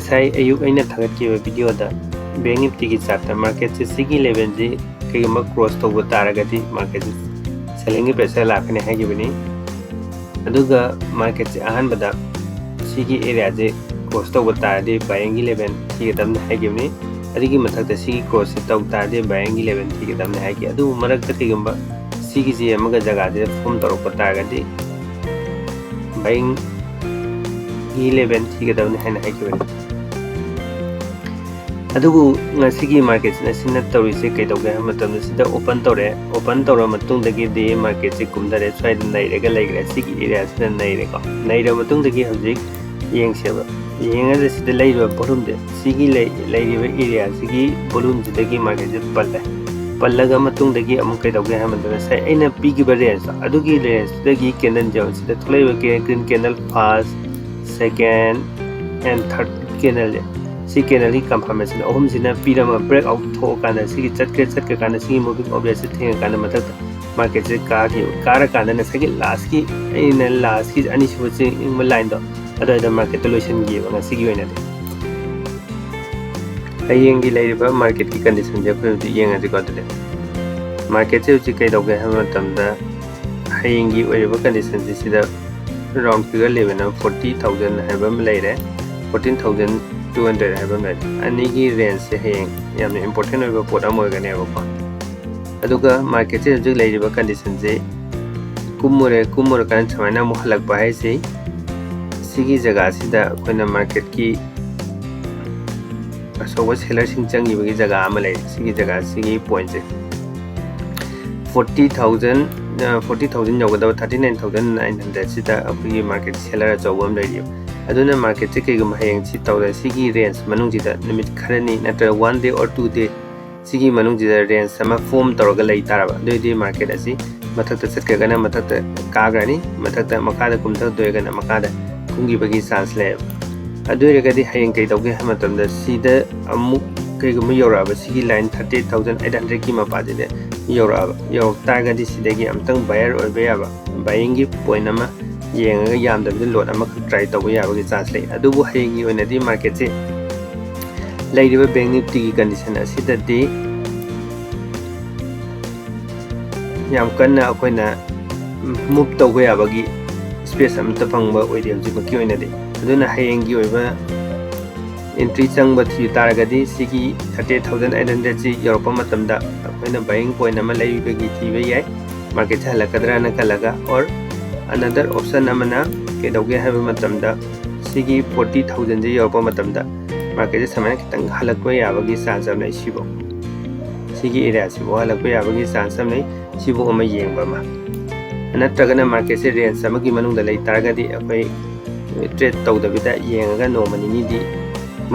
ngasai ayuk aina thagatkib video da Bank Nifty ki chart market se sigi level ji kaigama cross tawba taragadi market selling gi pressure lakane haigibani aduga market se ahanbada sigi area je cross tawba tarade buying gi level thigadamne haigibani adigi mathakta sigi cross se taw tarade buying gi level thigadamne haigi adu marakta kaigamba sigi je amaga jaga je form tarokpa taragadi buying gi level thigadamne haina haigibani adugu ngasigi market na sinna tawrise kaidawge hamatamna sida open tawra matungdagi de market se kumdare side nairega laigre sigi area sida naire ko naira matungdagi hojik yengseba yenga sida lairo volume de sigi lairiba area sigi volume sidagi market se pallaga matungdagi amuk kaidawge hamadana sai aina pigiba range adugi range dagi candle jaw sida thlaiba green candle first second and third candle si candle hi confirmation ahum sina pirama breakout thokana si chatka kana si moving obvious thinga kana matak market se kara kana na sagi last ki ina last ki ani sibo se in line do ada market solution gi banga sigi oina de hayeng gi lairiba market ki condition je ko yenga de ko de market se uchi kai doge hama tamda hayeng gi oiriba condition ji sida round figure level na 40000 haba laire 14200 haba mai anigi range se heng yamna important oiba pot amoigane ba aduga market se jig lairiba condition je kumure kan chamaina mu halak ba hai se sigi jaga sida koina market ki asoba seller sing changi bagi jaga ama lai sigi jaga sigi point je 40000 yogada 39900 sida apni market seller jawam lai aduna market se kegum hayeng si tawda sigi range manung jida limit kharani natra 1 day or 2 day sigi manung jida range sama form tawga lai taraba doidi market asi mathakta satkagana mathakta kagrani mathakta makada kumta doigana makada kungi bagi chance le aduregadi hayeng kai tawge hamatamda sida amuk kegum yoraba sigi line 30800 ki mapajide yoraba yorok targadi sidagi amtang buyer oiba yaba buying gi point ama yenga yamda lot ama try tawba yabagi chance lay adubu hayengi oinadi market se lairiba Bank Nifty ki condition asida de yam kanna akoina move tawba yabagi space amta phangba oide hojik ki oinade aduna hayengi oiba entry changba thi taragadi sigi 30800 ji europa matamda akoina buying point ama laibagi thiba yai market halakadra na kalaga or another option amana kedauge have matamda sigi 40000 je yopa matamda market samana kitang halakwa yabagi chance am nai sibo sigi area sibo halakwa yabagi chance am nai sibo ama yengba ma anatragana market se range samagi manungda lai taragadi apai trade tawdabida yengaga nomani ni di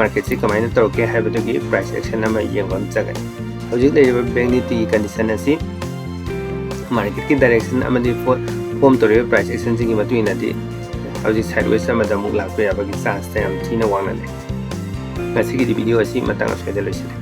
market se kamaina tawke habadagi price action ama yengam chagani hojik leiba Bank Nifty condition asi market ki direction amadi form to price action jingi matu inadi hauji sideways amada muk lakpe abagi chance tam thina wangna le ngasigi video asi matang aswede loisile